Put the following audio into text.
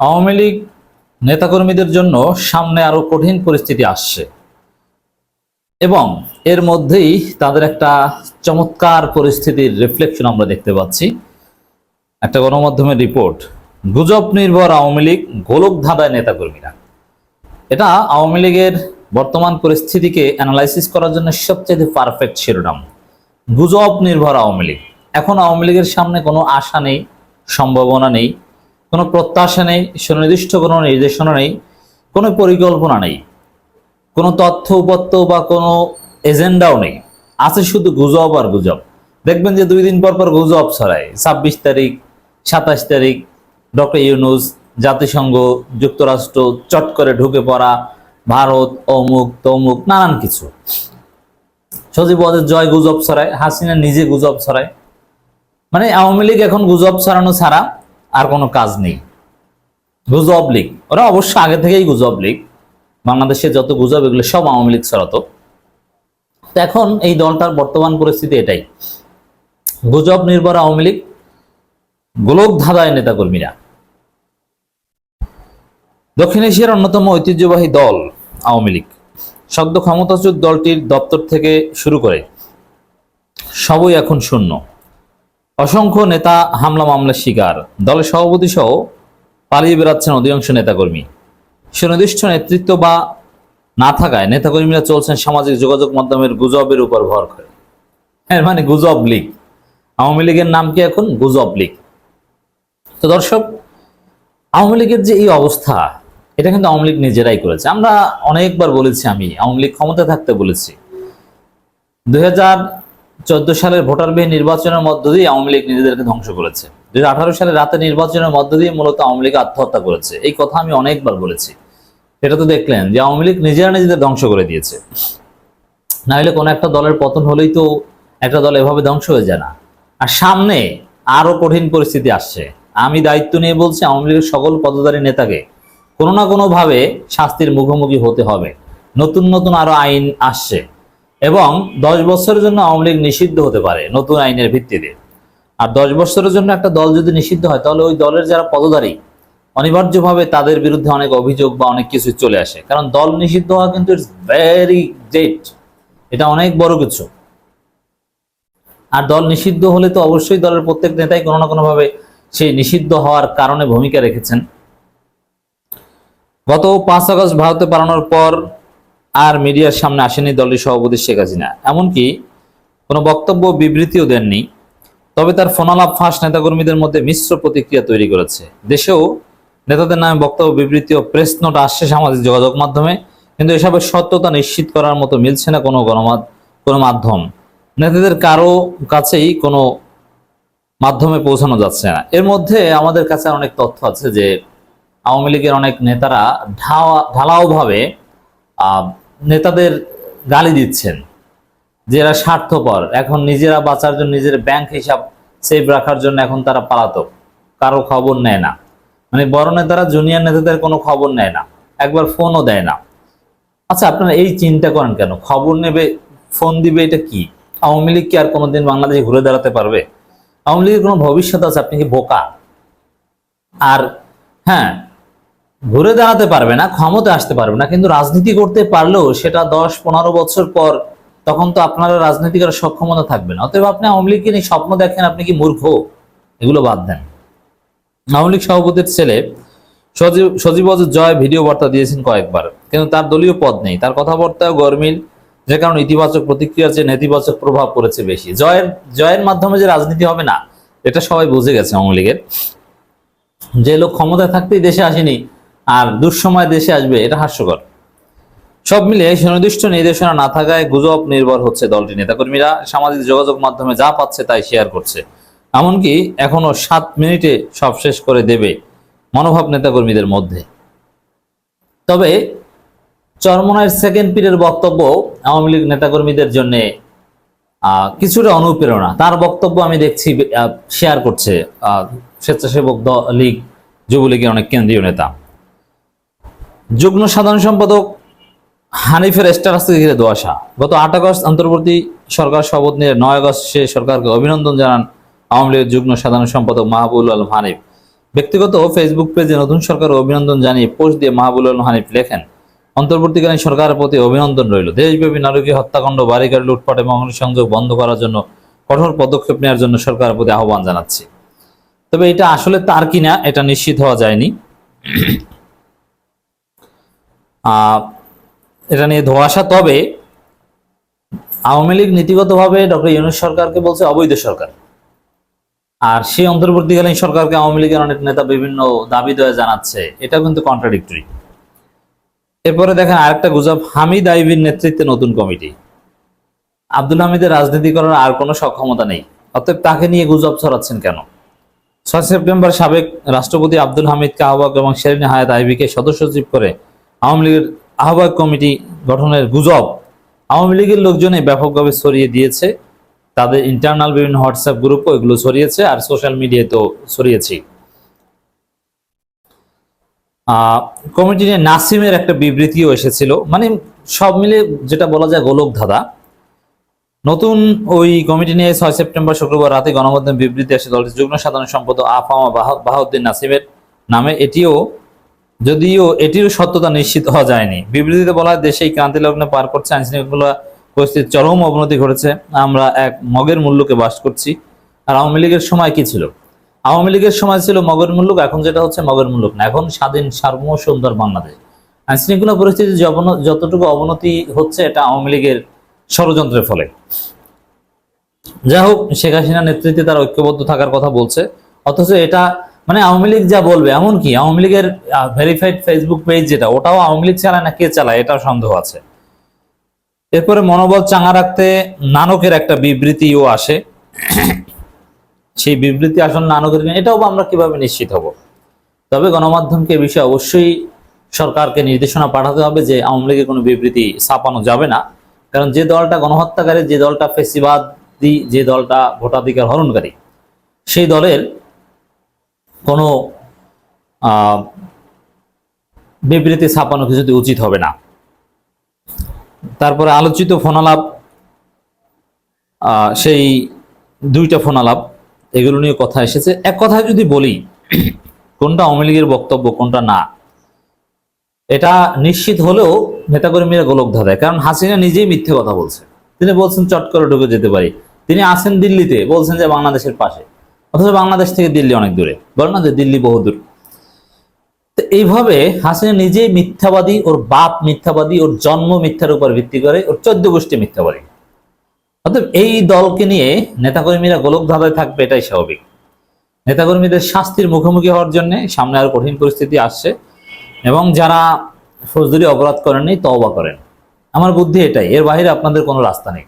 আওয়ামী লীগ নেতাকর্মীদের জন্য সামনে আরো কঠিন পরিস্থিতি আসছে এবং এর মধ্যেই তাদের একটা চমৎকার পরিস্থিতির রিফ্লেকশন আমরা দেখতে পাচ্ছি। একটা গণমাধ্যমের রিপোর্ট, গুজব নির্ভর আওয়ামী লীগ, গোলক ধাঁধায় নেতাকর্মীরা। এটা আওয়ামী লীগের বর্তমান পরিস্থিতিকে অ্যানালাইসিস করার জন্য সবচেয়ে পারফেক্ট শিরোনাম, গুজব নির্ভর আওয়ামী লীগ। এখন আওয়ামী লীগের সামনে কোনো আশা নেই, সম্ভাবনা নেই, কোনো প্রত্যাশা নেই, সুনির্দিষ্ট কোনো নির্দেশনা নেই, কোনো পরিকল্পনা নেই, কোনো তথ্য উপাত্ত বা কোনো এজেন্ডাও নেই। আছে শুধু গুজব আর গুজব। দেখবেন যে 2 দিন পর পর গুজব ছড়ায়। 26 তারিখ, 27 তারিখ ডক্টর ইউনূস, জাতিসংঘ, যুক্তরাষ্ট্র, চট করে ঢুকে পড়া, ভারত, অমুক তমুক, নানান কিছু। সজীব ওয়াজেদ জয় গুজব ছড়ায়, হাসিনা নিজে গুজব ছড়ায়। মানে আওয়ামী লীগ এখন গুজব ছড়ানো ছাড়া আর কোনো কাজ নেই। গুজব লীগ, ওরা অবশ্য আগে থেকেই গুজব লীগ। বাংলাদেশে যত গুজব এগুলো সব আওয়ামী লীগ ছড়াতো। তো এখন এই দলটার বর্তমান পরিস্থিতি এটাই, গুজব নির্ভর আওয়ামী লীগ, গোলক ধাঁধায় নেতাকর্মীরা। দক্ষিণ এশিয়ার অন্যতম ঐতিহ্যবাহী দল আওয়ামী লীগ। সদ্য ক্ষমতাচ্যুত দলটির দপ্তর থেকে শুরু করে সবই এখন শূন্য। অসংখ্য নেতা হামলা মামলার শিকার। দলের সভাপতি সহ পালিয়ে বেড়াচ্ছেন অধিকাংশ নেতাকর্মী। সুনির্দিষ্ট নেতৃত্ব বা না থাকায় নেতাকর্মীরা চলছেন সামাজিক যোগাযোগ মাধ্যমের গুজবের উপর ভর করে। এর মানে গুজব লীগ। আওয়ামী লীগের নাম কি এখন? গুজব লীগ। তো দর্শক, আওয়ামী লীগের যে এই অবস্থা, এটা কিন্তু আওয়ামী লীগ নিজেরাই করেছে। আমরা অনেকবার বলেছি, আমি আওয়ামী লীগ ক্ষমতা থাকতে বলেছি 2014 সালের ভোটারবিহীন নির্বাচনের মধ্য দিয়ে আওয়ামী লীগ নিজেদেরকে ধ্বংস করেছে। 2018 সালের রাতে নির্বাচনের মধ্য দিয়ে মূলত আওয়ামী লীগ আত্মহত্যা করেছে। এই কথা আমি অনেকবার বলেছি। এটা তো দেখলেন যে আওয়ামী লীগ নিজেরা নিজেদের ধ্বংস করে দিয়েছে। না হলে কোনো একটা দলের পতন হলেই তো একটা দল এভাবে ধ্বংস হয়ে যায় না। আর সামনে আরো কঠিন পরিস্থিতি আসছে। আমি দায়িত্ব নিয়ে বলছি, আওয়ামী লীগের সকল পদধারী নেতাকে কোনো না কোনো ভাবে শাস্তির মুখোমুখি হতে হবে। নতুন নতুন আরো আইন আসছে এবং 10 বছরের জন্য আওয়ামী লীগ নিষিদ্ধ হতে পারে নতুন আইনের ভিত্তিতে। আর 10 বছরের জন্য একটা দল যদি নিষিদ্ধ হয়, তাহলে ওই দলের যারা পদধারী অনিবার্যভাবে তাদের বিরুদ্ধে অনেক অভিযোগ বা অনেক কিছু চলে আসে। কারণ দল নিষিদ্ধ হওয়া কিন্তু ইটস ভেরি গ্রেট, এটা অনেক বড় কিছু। আর দল নিষিদ্ধ হলে তো অবশ্যই দলের প্রত্যেক নেতাই কোনো না কোনোভাবে সেই নিষিদ্ধ হওয়ার কারণে ভূমিকা রেখেছেন। গত 5 আগস্ট ভারতে পালানোর পর আর মিডিয়ার সামনে আসেনি দলের সভাপতি শেখ হাসিনা, এমনকি কোনো বক্তব্য বিবৃতিও দেননি। তবে তার ফোনালাপ ফাঁস নেতাকর্মীদের মধ্যে মিশ্র প্রতিক্রিয়া তৈরি করেছে। দেশেও নেতাদের নামে বক্তব্য, বিবৃতি ও প্রেস নোট আসছে সামাজিক যোগাযোগ মাধ্যমে, কিন্তু এসবের সত্যতা নিশ্চিত করার মতো মিলছে না কোনো মাধ্যম। নেতাদের কারো কাছেই কোনো মাধ্যমে পৌঁছানো যাচ্ছে না। এর মধ্যে আমাদের কাছে অনেক তথ্য আছে যে আওয়ামী লীগের অনেক নেতারা ঢালাওভাবে নেতাদের গালি দিচ্ছেন যে এরা স্বার্থপর, এখন নিজেরা বাঁচার জন্য, নিজের ব্যাংক হিসাব সেভ রাখার জন্য এখন তারা পালাতক, কারো খবর নেয় না। মানে বড় নেতারা জুনিয়র নেতাদের কোনো খবর নেয় না, একবার ফোনও দেয় না। আচ্ছা, আপনারা এই চিন্তা করেন কেন? খবর নেবে, ফোন দিবে, এটা কি? আওয়ামী লীগ কি আর কোনোদিন বাংলাদেশে ঘুরে দাঁড়াতে পারবে? আওয়ামী লীগের কোনো ভবিষ্যৎ আছে? আপনি কি বোকা? আর হ্যাঁ, ঘুরে দাঁড়াতে পারবে না, ক্ষমতা আসতে পারবে না, কিন্তু রাজনীতি করতে পারলেও সেটা 10-15 বছর পর, তখন তো আপনারা রাজনীতি করার সক্ষমতা থাকবে না। অতএব আপনি আওয়ামী লীগকে নিয়ে স্বপ্ন দেখেন, আপনি কি মূর্খ? এগুলো বাদ দেন। আওয়ামী লীগ সভাপতির ছেলে সজীব ওয়াজেদ জয় ভিডিও বার্তা দিয়েছেন কয়েকবার, কিন্তু তার দলীয় পদ নেই। তার কথাবার্তায় গরমিল, যে কারণে ইতিবাচক প্রতিক্রিয়ার চেয়ে নেতিবাচক প্রভাব পড়েছে বেশি। জয়ের মাধ্যমে যে রাজনীতি হবে না, এটা সবাই বুঝে গেছে আওয়ামী লীগের। যে লোক ক্ষমতায় থাকতেই দেশে আসেনি আর দুঃসময় দেশে আসবে, এটা হাস্যকর। সব মিলিয়ে সুনির্দিষ্ট নির্দেশনা না থাকায় গুজব নির্ভর হচ্ছে দলটির নেতাকর্মীরা। সামাজিক যোগাযোগ মাধ্যমে যা পাচ্ছে তাই শেয়ার করছে, এমনকি এখনো 7 মিনিটে সব শেষ করে দেবে মনোভাব নেতাকর্মীদের মধ্যে। তবে চরমনায়ের সেকেন্ড পীরের বক্তব্য আওয়ামী লীগ নেতাকর্মীদের জন্য কিছুটা অনুপ্রেরণা। তার বক্তব্য আমি দেখছি শেয়ার করছে স্বেচ্ছাসেবক লীগ, যুবলীগের অনেক কেন্দ্রীয় নেতা। যুগ্ম সাধারণ সম্পাদক হানিফের স্ট্যাটাসকে ঘিরে ধোঁয়াশা। গত 8 আগস্ট অন্তর্বর্তী সরকার শপথ নিয়ে 9 আগস্ট সে সরকারকে অভিনন্দন জানান আওয়ামী লীগের যুগ্ম সাধারণ সম্পাদক মাহবুবুল আলম হানিফ। ব্যক্তিগত ফেসবুক পেজে নতুন সরকার অভিনন্দন জানিয়ে পোস্ট দিয়ে মাহবুবুল আলম হানিফ লেখেন, অন্তর্বর্তীকালীন সরকারের প্রতি অভিনন্দন রইল। দেশব্যাপী নারকীয় হত্যাকাণ্ড, বাড়িঘর লুটপাট এবং অগ্নিসংযোগ বন্ধ করার জন্য কঠোর পদক্ষেপ নেওয়ার জন্য সরকারের প্রতি আহ্বান জানাচ্ছি। তবে এটা আসলে তার কিনা এটা নিশ্চিত হওয়া যায়নি। এটা নিয়ে ধোঁয়াশা। তবে আওয়ামী লীগ নীতিগতভাবে ডক্টর ইউনূস সরকারকে বলছে অবৈধ সরকার, আর সেই অন্তর্বর্তীকালীন সরকারকে আওয়ামী লীগের অনেক নেতা বিভিন্ন দাবি দেওয়া জানাচ্ছে। এটা কিন্তু কন্ট্রাডিক্টরি। এরপরে দেখেন আরেকটা গুজব, হামিদ আইবির নেতৃত্বে নতুন কমিটি। আব্দুল হামিদের রাজনীতি করার আর কোনো সক্ষমতা নেই, অতএব তাকে নিয়ে গুজব ছড়াচ্ছেন কেন? 6 সেপ্টেম্বর সাবেক রাষ্ট্রপতি আব্দুল হামিদকে আহ্বায়ক এবং শেরিন হায়াত আইবিকে সদস্য সচিব করে আওয়ামী লীগের আহ্বায়ক কমিটি গঠনের গুজব আওয়ামী লীগের লোকজনে ব্যাপকভাবে ছড়িয়ে দিয়েছে। তাদের ইন্টারনাল বিভিন্ন হোয়াটসঅ্যাপ গ্রুপও এগুলো ছড়িয়েছে, আর সোশ্যাল মিডিয়ায় তো ছড়িয়েছে। কমিটি নিয়ে নাসিমের একটা বিবৃতিও এসেছিল। মানে সব মিলে যেটা বলা যায় গোলক ধাঁধা। নতুন ওই কমিটি নিয়ে 6 সেপ্টেম্বর শুক্রবার রাতে গণমাধ্যমে বিবৃতি আসে দলটির যুগ্ম সাধারণ সম্পাদক আফামা বাহাউদ্দিন নাসিমের নামে। যদিও এটিরও সত্যতা নিশ্চিত হওয়া যায়নি। বিবৃতিতে বলা হয়, দেশে ক্রান্তি লগ্নে পার করছে আইনশৃঙ্খলা পরিস্থিতির চরম অবনতি ঘটেছে। আমরা এক মগের মূল্যকে বাস করছি। আর আওয়ামী লীগের সময় কি ছিল? আওয়ামী লীগের সময় ছিল মগের মুল্লুক, এখন যেটা হচ্ছে মগের মুল্লুক না, এখন স্বাধীন সার্বভৌম সুন্দর বাংলাদেশ। আইনশৃঙ্খলা পরিস্থিতি যতটুকু অবনতি হচ্ছে এটা আওয়ামী লীগের ষড়যন্ত্রের ফলে। যাই হোক, শেখ হাসিনার নেতৃত্বে তারা ঐক্যবদ্ধ থাকার কথা বলছে, অথচ এটা মানে আওয়ামী লীগ যা বলবে, এমনকি আওয়ামী লীগের ভেরিফাইড ফেসবুক পেজ যেটা, ওটাও আওয়ামী লীগ চালায় না কে চালায় এটাও সন্দেহ আছে। এরপরে মনোবল চাঙ্গা রাখতে নানকের একটা বিবৃতিও আসে। সেই বিবৃতি আসলে নানকের, এটাও আমরা কিভাবে নিশ্চিত হব? তবে গণমাধ্যমকে এ বিষয়ে অবশ্যই সরকারকে নির্দেশনা পাঠাতে হবে যে আওয়ামী লীগের কোনো বিবৃতি ছাপানো যাবে না। কারণ যে দলটা গণহত্যাকারী, যে দলটা ফেসিবাদী, যে দলটা ভোটাধিকার হরণকারী, সেই দলের কোনো বিবৃতি ছাপানো কিছুতে উচিত হবে না। তারপরে আলোচিত ফোনালাপ, সেই 2টা ফোনালাপ, এগুলো নিয়ে কথা এসেছে। এক কথায় যদি বলি কোনটা আওয়ামী লীগের বক্তব্য কোনটা না, এটা নিশ্চিত হলেও নেতাকর্মীরা গোলক ধাঁধায়। কারণ হাসিনা নিজেই মিথ্যে কথা বলছে। তিনি বলছেন চট করে ঢুকে যেতে পারি। তিনি আছেন দিল্লিতে, বলছেন যে বাংলাদেশের পাশে, অথচ বাংলাদেশ থেকে দিল্লি অনেক দূরে। বল না যে দিল্লি বহুদূর। তো এইভাবে হাসিনা নিজেই মিথ্যাবাদী, ওর বাপ মিথ্যাবাদী, ওর জন্ম মিথ্যার উপর ভিত্তি করে, ওর 14 গোষ্ঠী মিথ্যাবাদী। অর্থাৎ এই দলকে নিয়ে নেতাকর্মীরা গোলক ধাঁধায় থাকবে, এটাই স্বাভাবিক। নেতাকর্মীদের শাস্তির মুখোমুখি হওয়ার জন্য সামনে আরো কঠিন পরিস্থিতি আসছে, এবং যারা ফৌজদারি অপরাধ করেননি তওবা করেন। আমার বুদ্ধি এটাই, এর বাইরে আপনাদের কোনো রাস্তা নেই।